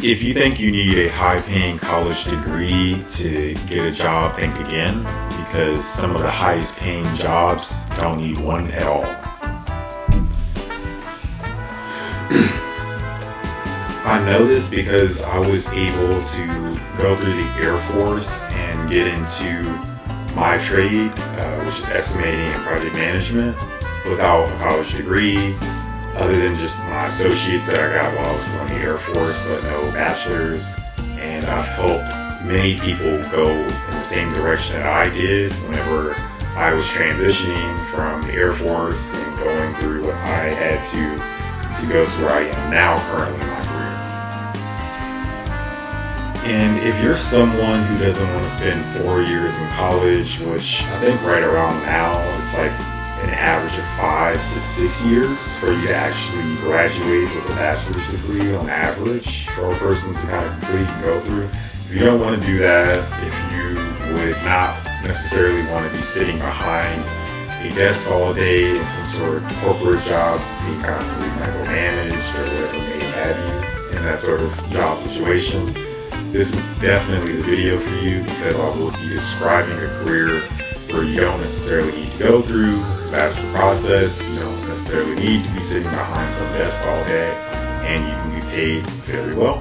If you think you need a high-paying college degree to get a job, think again, because some of the highest-paying jobs don't need one at all. I know this because I was able to go through the Air Force and get into my trade, which is estimating and project management, without a college degree, other than just my associates that I got while I was still in the Air Force, but no bachelor's. And I've helped many people go in the same direction that I did whenever I was transitioning from the Air Force and going through what I had to go to where I am now currently in my career. And if you're someone who doesn't want to spend 4 years in college, which I think right around now it's like an average of 5 to 6 years for you to actually graduate with a bachelor's degree on average for a person to kind of complete and go through. If you don't want to do that, if you would not necessarily want to be sitting behind a desk all day in some sort of corporate job, being constantly micromanaged or whatever may have you in that sort of job situation, this is definitely the video for you, because I will be describing a career where you don't necessarily need to go through the bachelor process, you don't necessarily need to be sitting behind some desk all day, and you can be paid very well.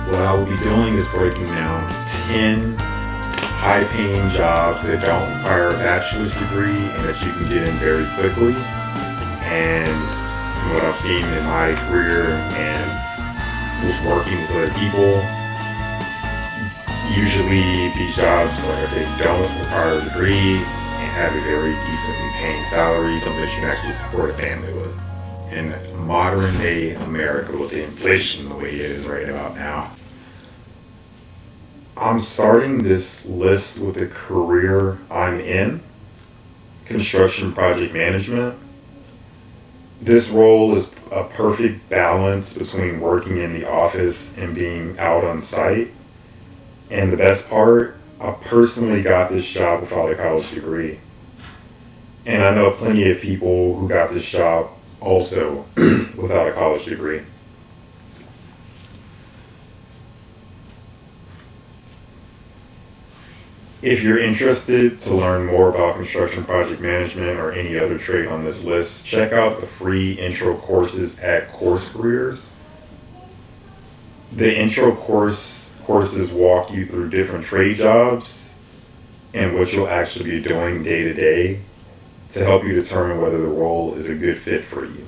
What I will be doing is breaking down 10 high-paying jobs that don't require a bachelor's degree and that you can get in very quickly. And from what I've seen in my career and just working with other people, usually these jobs, like I said, don't require a degree and have a very decently paying salary, something that you can actually support a family with. In modern day America, with the inflation the way it is right about now, I'm starting this list with the career I'm in, construction project management. This role is a perfect balance between working in the office and being out on site. And the best part, I personally got this job without a college degree. And I know plenty of people who got this job also without a college degree. If you're interested to learn more about construction project management or any other trade on this list, check out the free intro courses at Course Careers. The intro courses walk you through different trade jobs and what you'll actually be doing day to day to help you determine whether the role is a good fit for you.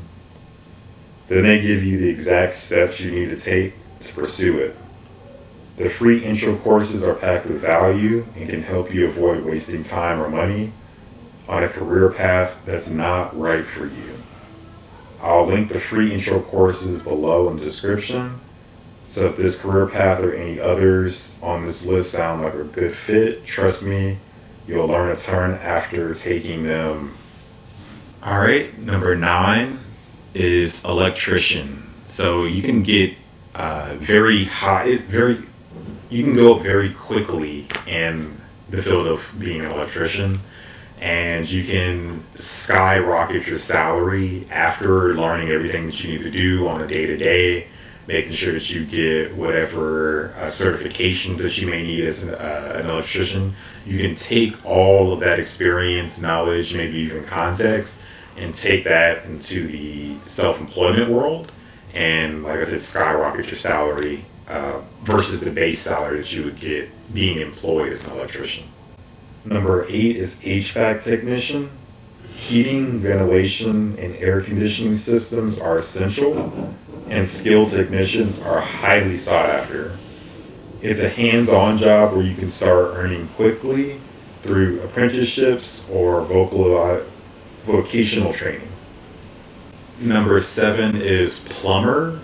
Then they give you the exact steps you need to take to pursue it. The free intro courses are packed with value and can help you avoid wasting time or money on a career path that's not right for you. I'll link the free intro courses below in the description. So if this career path or any others on this list sound like a good fit, trust me, you'll learn a ton after taking them. All right, number 9 is electrician. So you can get you can go up very quickly in the field of being an electrician, and you can skyrocket your salary after learning everything that you need to do on a day-to-day, making sure that you get whatever certifications that you may need as an electrician. You can take all of that experience, knowledge, maybe even context, and take that into the self-employment world, and like I said, skyrocket your salary versus the base salary that you would get being employed as an electrician. Number 8 is HVAC technician. Heating, ventilation, and air conditioning systems are essential, and skilled technicians are highly sought after. It's a hands-on job where you can start earning quickly through apprenticeships or vocational training. Number 7 is plumber.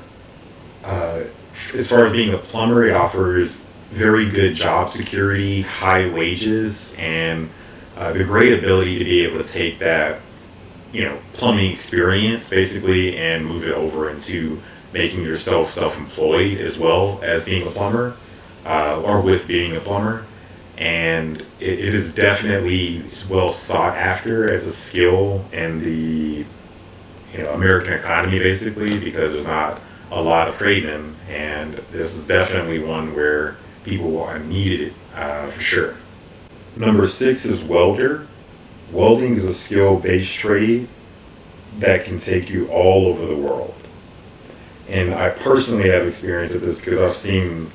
As far as being a plumber, it offers very good job security, high wages, and the great ability to be able to take that, plumbing experience basically and move it over into making yourself self-employed as well as being a plumber, or with being a plumber. And it is definitely well sought after as a skill in the American economy, basically, because there's not a lot of tradesmen, and this is definitely one where people are needed for sure. Number 6 is welder. Welding is a skill-based trade that can take you all over the world. And I personally have experience with this because I've seen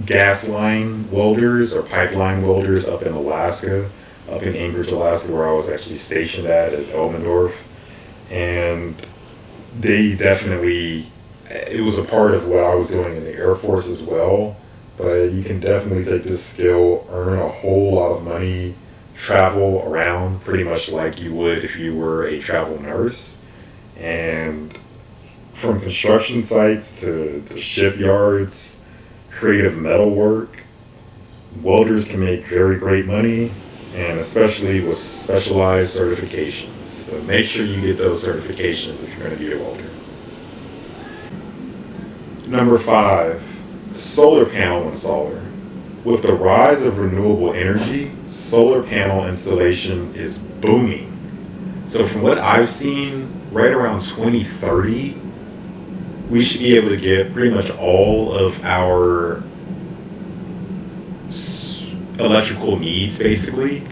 gas line welders or pipeline welders up in Alaska, up in Anchorage, Alaska, where I was actually stationed at Elmendorf. And they definitely, it was a part of what I was doing in the Air Force as well. But you can definitely take this skill, earn a whole lot of money, travel around pretty much like you would if you were a travel nurse. And from construction sites to shipyards, creative metal work, welders can make very great money, and especially with specialized certifications. So make sure you get those certifications if you're going to be a welder. Number 5, solar panel installer. With the rise of renewable energy, solar panel installation is booming. So from what I've seen, right around 2030, we should be able to get pretty much all of our electrical needs, basically.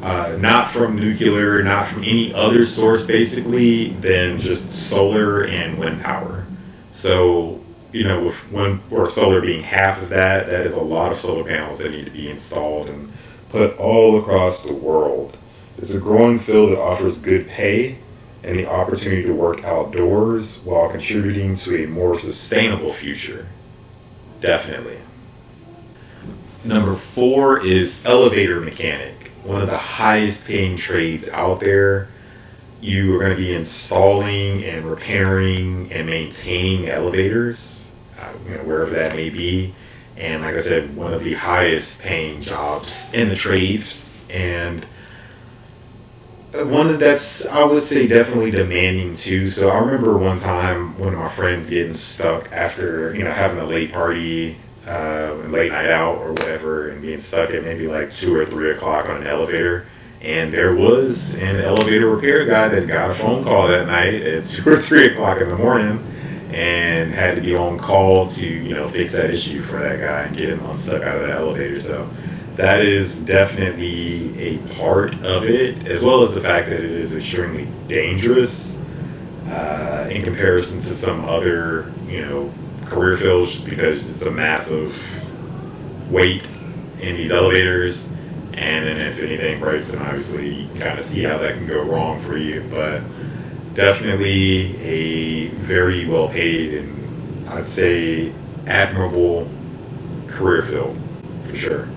Not from nuclear, not from any other source, basically, than just solar and wind power. So, with wind or solar being half of that, that is a lot of solar panels that need to be installed and put all across the world. It's a growing field that offers good pay and the opportunity to work outdoors while contributing to a more sustainable future. Definitely. Number 4 is elevator mechanic, one of the highest paying trades out there. You are going to be installing and repairing and maintaining elevators, wherever that may be. And like I said, one of the highest paying jobs in the trades. And one that's, I would say, definitely demanding too. So I remember one time one of my friends getting stuck after, having a late party, late night out or whatever, and being stuck at maybe like 2 or 3 o'clock on an elevator. And there was an elevator repair guy that got a phone call that night at 2 or 3 o'clock in the morning and had to be on call to, fix that issue for that guy and get him unstuck out of the elevator. So that is definitely a part of it, as well as the fact that it is extremely dangerous in comparison to some other, career fields, just because it's a massive weight in these elevators. And then if anything breaks, then obviously you can kind of see how that can go wrong for you. But definitely a very well paid and I'd say admirable career field for sure.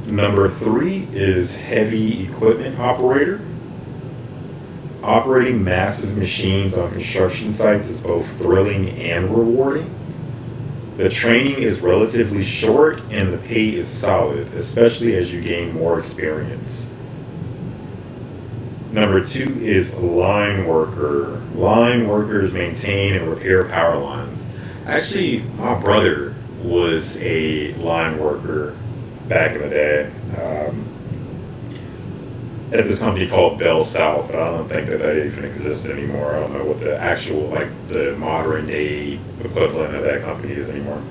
Number 3 is heavy equipment operator. Operating massive machines on construction sites is both thrilling and rewarding. The training is relatively short and the pay is solid, especially as you gain more experience. Number 2 is line worker. Line workers maintain and repair power lines. Actually, my brother was a line worker back in the day at this company called Bell South, but I don't think that even exists anymore. I don't know what the actual, the modern day equivalent of that company is anymore.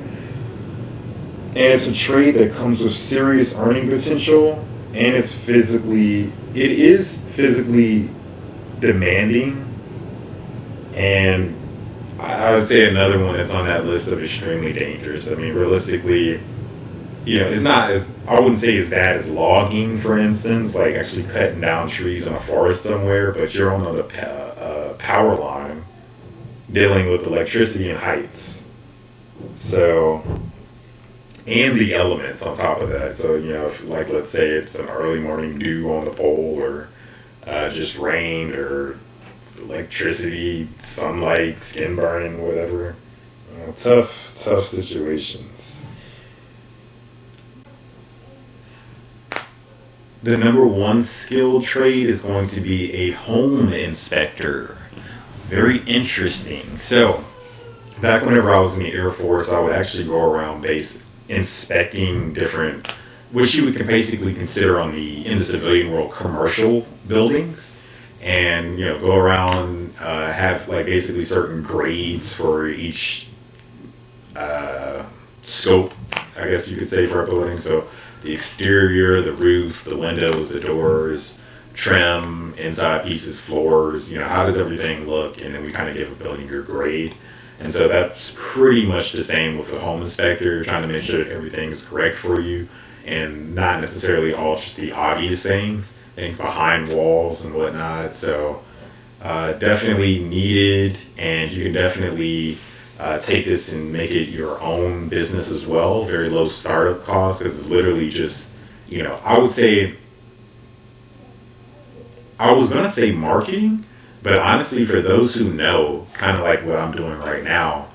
And it's a trade that comes with serious earning potential, and it is physically demanding. And I would say another one that's on that list of extremely dangerous. I mean, realistically, it's not as, I wouldn't say as bad as logging, for instance, like actually cutting down trees in a forest somewhere, but you're on the power line dealing with electricity and heights. So, and the elements on top of that. So, if, let's say it's an early morning dew on the pole, or just rain, or electricity, sunlight, skin burning, whatever. Tough situations. The number 1 skilled trade is going to be a home inspector. Very interesting. So, back whenever I was in the Air Force, I would actually go around base inspecting different, which you would basically consider in the civilian world, commercial buildings. and go around, have like basically certain grades for each scope, I guess you could say, for a building. So the exterior, the roof, the windows, the doors, trim, inside pieces, floors, how does everything look? And then we kind of give a building your grade. And so that's pretty much the same with the home inspector, trying to make sure that everything's correct for you and not necessarily all just the obvious things behind walls and whatnot. So definitely needed, and you can definitely take this and make it your own business as well. Very low startup cost, because it's literally just, I would say, I was going to say marketing, but honestly, for those who know, kind of like what I'm doing right now,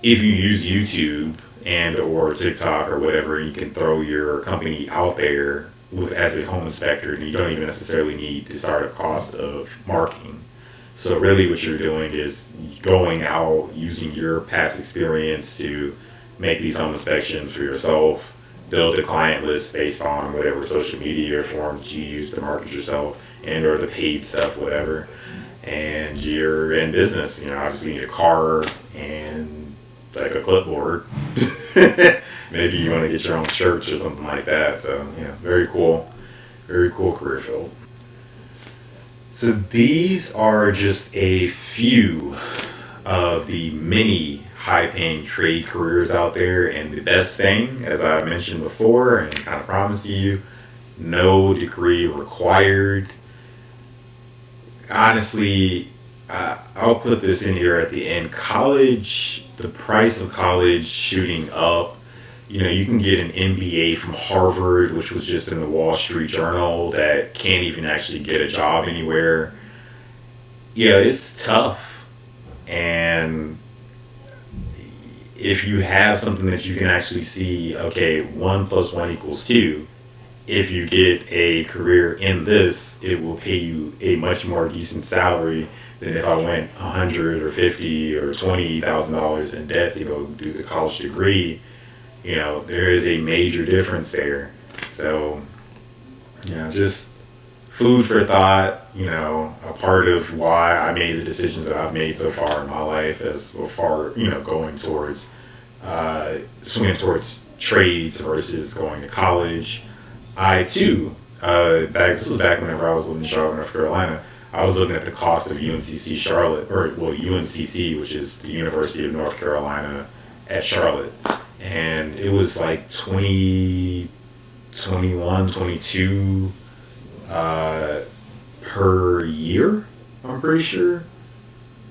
if you use YouTube and or TikTok or whatever, you can throw your company out there as a home inspector, and you don't even necessarily need the startup cost of marketing. So really what you're doing is going out, using your past experience to make these home inspections for yourself, build a client list based on whatever social media forms you use to market yourself, and or the paid stuff, whatever. And you're in business. Obviously you need a card and like a clipboard. Maybe you want to get your own church or something like that. So, very cool career field. So these are just a few of the many high-paying trade careers out there, and the best thing, as I mentioned before and kind of promised you, no degree required. Honestly, I'll put this in here at the end. College, the price of college shooting up. You can get an MBA from Harvard, which was just in the Wall Street Journal, that can't even actually get a job anywhere. It's tough. And if you have something that you can actually see, okay, 1 + 1 = 2, if you get a career in this, it will pay you a much more decent salary than if I went $100 or $50 or $20,000 in debt to go do the college degree. There is a major difference there. So, just food for thought, a part of why I made the decisions that I've made so far in my life, as far, going towards, swinging towards trades versus going to college. I too, this was back whenever I was living in Charlotte, North Carolina. I was looking at the cost of UNCC Charlotte, UNCC, which is the University of North Carolina at Charlotte. And it was like 20, 21, 22 per year, I'm pretty sure.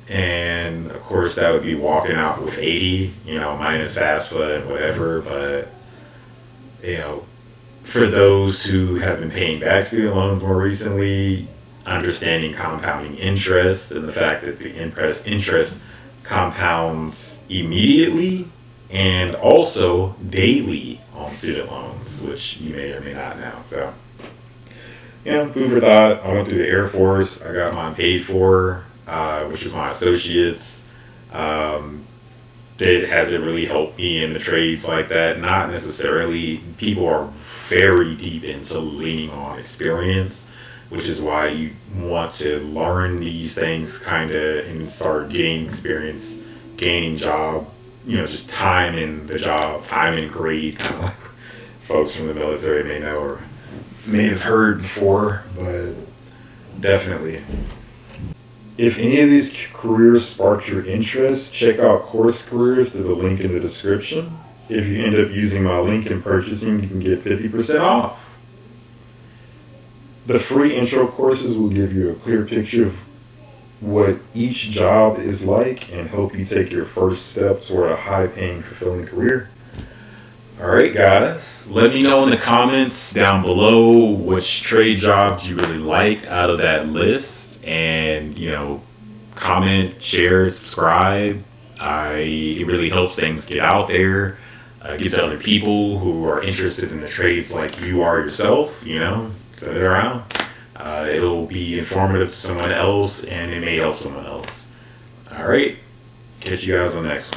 And of course that would be walking out with 80, minus FAFSA and whatever. But, for those who have been paying back student loans more recently, understanding compounding interest and the fact that the interest compounds immediately and also daily on student loans, which you may or may not know. So, food for thought. I went through the Air Force. I got mine paid for, which was my associates. That hasn't really helped me in the trades like that. Not necessarily. People are very deep into leaning on experience, which is why you want to learn these things kind of and start getting experience, gaining job, just time in the job, time in grade, kind of like folks from the military may know or may have heard before, but definitely. If any of these careers sparked your interest, check out Course Careers through the link in the description. If you end up using my link and purchasing, you can get 50% off. The free intro courses will give you a clear picture of what each job is like and help you take your first step toward a high-paying, fulfilling career. All right, guys. Let me know in the comments down below which trade jobs you really liked out of that list. And, comment, share, subscribe. It really helps things get out there. Get to other people who are interested in the trades like you are yourself, send it around. It'll be informative to someone else, and it may help someone else. All right. Catch you guys on the next one.